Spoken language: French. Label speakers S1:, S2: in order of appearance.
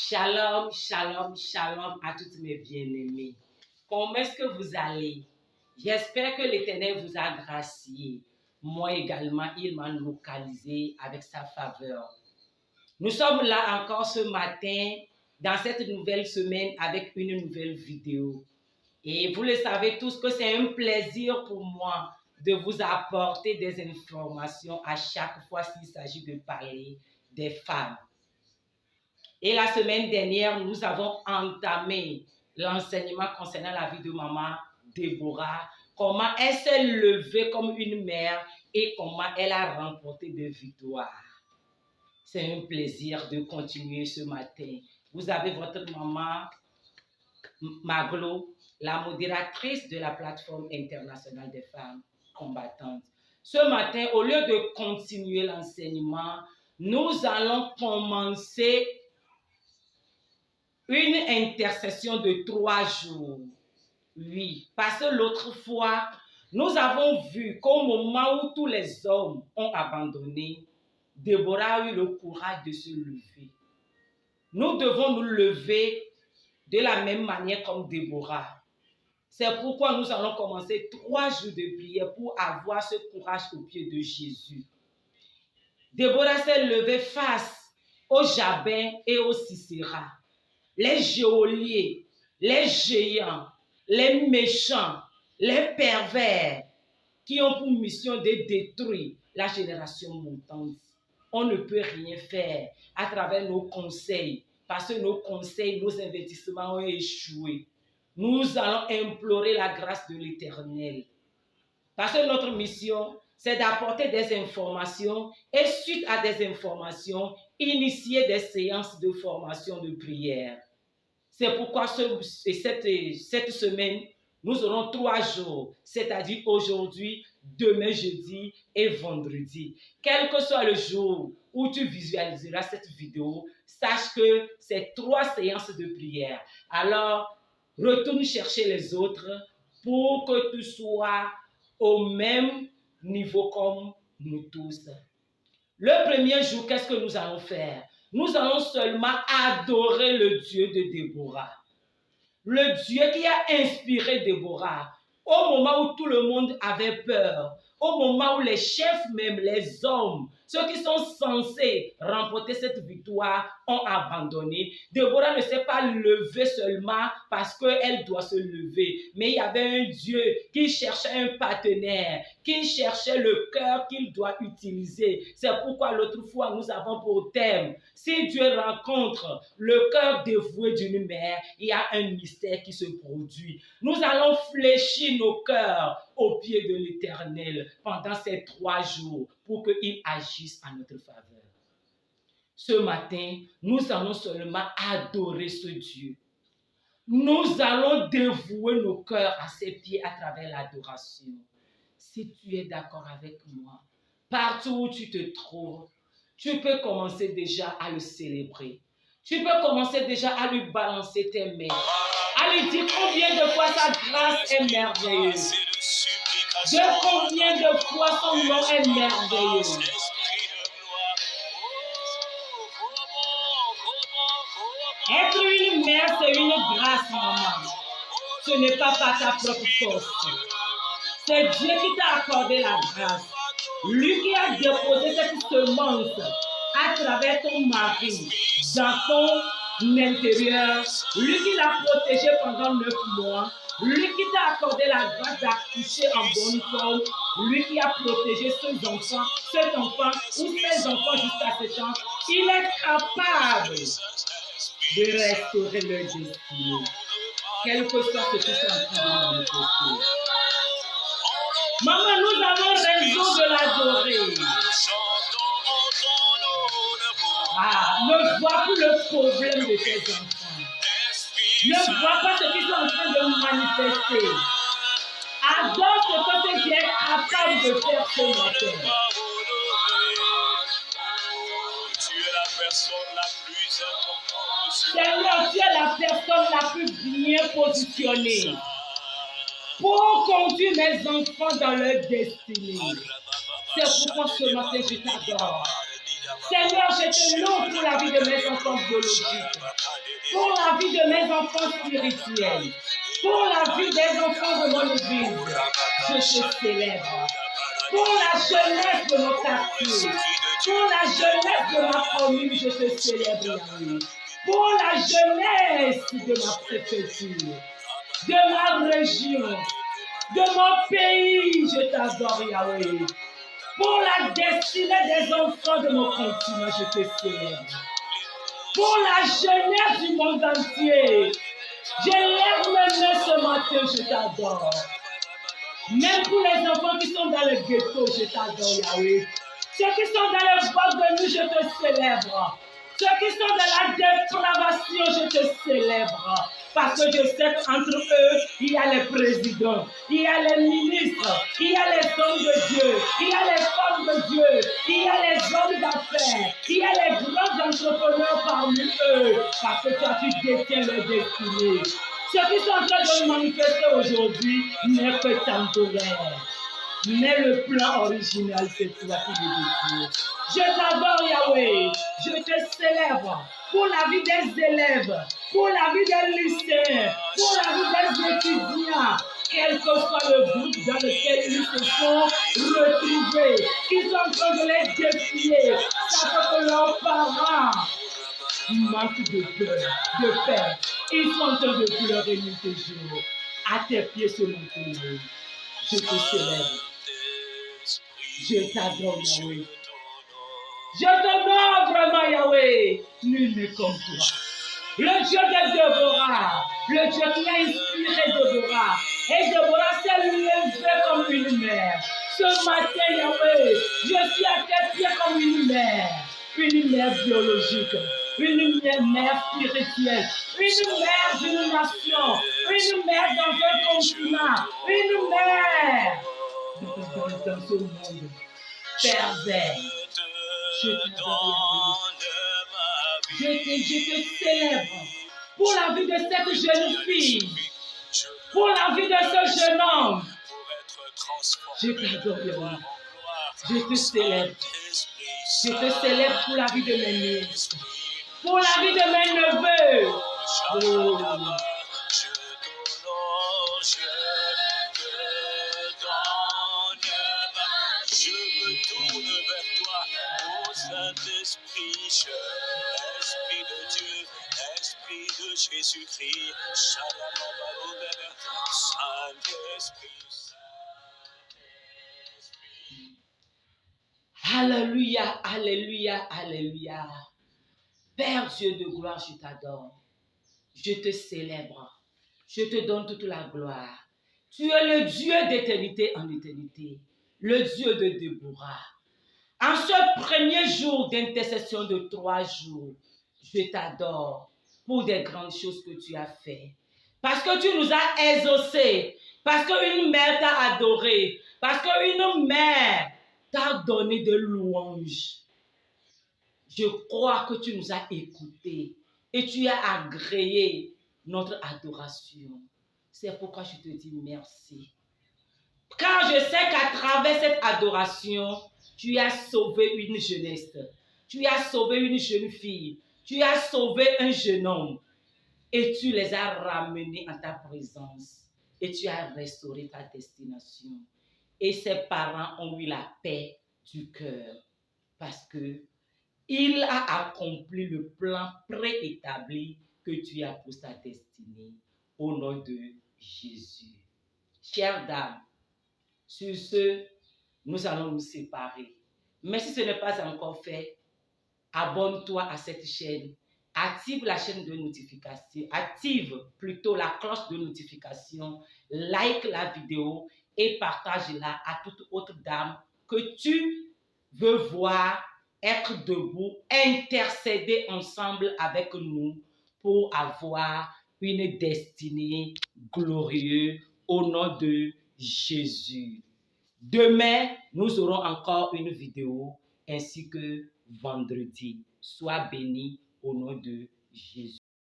S1: Shalom, shalom, shalom à toutes mes bien-aimées. Comment est-ce que vous allez? J'espère que l'Éternel vous a gracié. Moi également, il m'a localisé avec sa faveur. Nous sommes là encore ce matin dans cette nouvelle semaine avec une nouvelle vidéo. Et vous le savez tous que c'est un plaisir pour moi de vous apporter des informations à chaque fois s'il s'agit de parler des femmes. Et la semaine dernière, nous avons entamé l'enseignement concernant la vie de maman Déborah, comment elle s'est levée comme une mère et comment elle a remporté des victoires. C'est un plaisir de continuer ce matin. Vous avez votre maman Maglo, la modératrice de la plateforme internationale des femmes combattantes. Ce matin, au lieu de continuer l'enseignement, nous allons commencer une intercession de 3 jours. Oui, parce que l'autre fois, nous avons vu qu'au moment où tous les hommes ont abandonné, Déborah a eu le courage de se lever. Nous devons nous lever de la même manière comme Déborah. C'est pourquoi nous allons commencer 3 jours de prière pour avoir ce courage au pied de Jésus. Déborah s'est levée face aux Jabins et aux Sisera, les geôliers, les géants, les méchants, les pervers qui ont pour mission de détruire la génération montante. On ne peut rien faire à travers nos conseils parce que nos conseils, nos investissements ont échoué. Nous allons implorer la grâce de l'Éternel. Parce que notre mission, c'est d'apporter des informations et suite à des informations, initier des séances de formation de prière. C'est pourquoi cette semaine, nous aurons 3 jours, c'est-à-dire aujourd'hui, demain jeudi et vendredi. Quel que soit le jour où tu visualiseras cette vidéo, sache que c'est 3 séances de prière. Alors, retourne chercher les autres pour que tu sois au même niveau comme nous tous. Le premier jour, qu'est-ce que nous allons faire? Nous allons seulement adorer le Dieu de Déborah. Le Dieu qui a inspiré Déborah. Au moment où tout le monde avait peur, au moment où les chefs même, les hommes, ceux qui sont censés remporter cette victoire ont abandonné. Déborah ne s'est pas levée seulement parce qu'elle doit se lever, mais il y avait un Dieu qui cherchait un partenaire, qui cherchait le cœur qu'il doit utiliser. C'est pourquoi l'autre fois nous avons pour thème, si Dieu rencontre le cœur dévoué d'une mère, il y a un mystère qui se produit. Nous allons fléchir nos cœurs au pied de l'Éternel pendant ces 3 jours pour qu'il agisse en notre faveur. Ce matin, nous allons seulement adorer ce Dieu. Nous allons dévouer nos cœurs à ses pieds à travers l'adoration. Si tu es d'accord avec moi, partout où tu te trouves, tu peux commencer déjà à le célébrer. Tu peux commencer déjà à lui balancer tes mains, à lui dire combien de fois sa grâce est merveilleuse, de combien de fois son nom est merveilleux. Être une mère, c'est une grâce, maman. Ce n'est pas par ta propre force. C'est Dieu qui t'a accordé la grâce. Lui qui a déposé cette semence à travers ton mari, dans ton intérieur. Lui qui l'a protégé pendant 9 mois. Lui qui t'a accordé la grâce d'accoucher en bonne forme. Lui qui a protégé cet enfant ou ses enfants jusqu'à ce temps. Il est capable de restaurer leur destinée. Quel que soit ce qu'ils sont en train de manifester. Maman, nous avons raison de l'adorer. Ne vois plus le problème de tes enfants. Ne vois pas ce qu'ils sont en train de manifester. Adore ce que tu es capable de faire ce matin. Seigneur, tu es la personne la plus bien positionnée pour conduire mes enfants dans leur destinée. C'est pourquoi ce matin je t'adore. Seigneur, je te loue pour la vie de mes enfants biologiques, pour la vie de mes enfants spirituels, pour la vie des enfants de mon église. Je te célèbre. Pour la jeunesse de mon quartier, pour la jeunesse de ma commune, je te célèbre, Yahweh. Pour la jeunesse de ma préfecture, de ma région, de mon pays, je t'adore, Yahweh. Pour la destinée des enfants de mon continent, je te célèbre. Pour la jeunesse du monde entier, je lève mes mains ce matin, je t'adore. Même pour les enfants qui sont dans le ghetto, je t'adore, Yahweh. Ceux qui sont dans le bord de nuit, je te célèbre. Ceux qui sont dans la dépravation, je te célèbre. Parce que je sais qu'entre eux, il y a les présidents, il y a les ministres, il y a les hommes de Dieu, il y a les femmes de Dieu, il y a les hommes d'affaires, il y a les grands entrepreneurs parmi eux. Parce que toi, tu détiens leur destinée. Ceux qui sont en train de manifester aujourd'hui n'est que temporaire. Mais le plan original, c'est toi qui le détiens. Je t'adore, Yahweh. Je te célèbre pour la vie des élèves, pour la vie des lycéens, pour la vie des étudiants, quel que soit le groupe dans lequel ils se sont retrouvés, qu'ils sont en train de les défier, ça fait que leurs parents manquent de peur, de paix. Ils sont en train de pleurer nuit et jour. À tes pieds ce matin, je te célèbre. Je t'adore, Yahweh. Je t'adore vraiment, Yahweh. Nul n'est comme toi. Le Dieu de Déborah, le Dieu qui a inspiré Déborah. Et Déborah s'est levée comme une mère. Ce matin, Yahweh, je suis à tes pieds comme une mère biologique, une mère spirituelle, une mère d'une nation, une mère dans un continent, une mère dans ce monde pervers. Je t'adore, je te célèbre pour la vie de cette jeune fille, pour la vie de ce jeune homme. Je t'adore, je te célèbre. Je te célèbre pour la vie de mes nièces, pour la vie de mes neveux. Oh. Je me tourne vers toi, ô Saint-Esprit, Esprit de Dieu, Esprit de Jésus-Christ, Saint-Esprit. Alléluia, alléluia, alléluia. Père Dieu de gloire, je t'adore. Je te célèbre. Je te donne toute la gloire. Tu es le Dieu d'éternité en éternité. Le Dieu de Déborah. En ce premier jour d'intercession de 3 jours, je t'adore pour des grandes choses que tu as faites. Parce que tu nous as exaucés. Parce qu'une mère t'a adoré. Parce qu'une mère t'a donné de louanges. Je crois que tu nous as écoutés et tu as agréé notre adoration. C'est pourquoi je te dis merci. Car je sais qu'à travers cette adoration, tu as sauvé une jeunesse, tu as sauvé une jeune fille, tu as sauvé un jeune homme et tu les as ramenés en ta présence et tu as restauré ta destination. Et ses parents ont eu la paix du cœur parce que il a accompli le plan préétabli que tu as pour sa destinée. Au nom de Jésus. Chère dame, sur ce, nous allons nous séparer. Mais si ce n'est pas encore fait, abonne-toi à cette chaîne. Active la chaîne de notification. Active plutôt la cloche de notification. Like la vidéo et partage-la à toute autre dame que tu veux voir être debout, intercéder ensemble avec nous pour avoir une destinée glorieuse au nom de Jésus. Demain, nous aurons encore une vidéo ainsi que vendredi. Sois béni au nom de Jésus.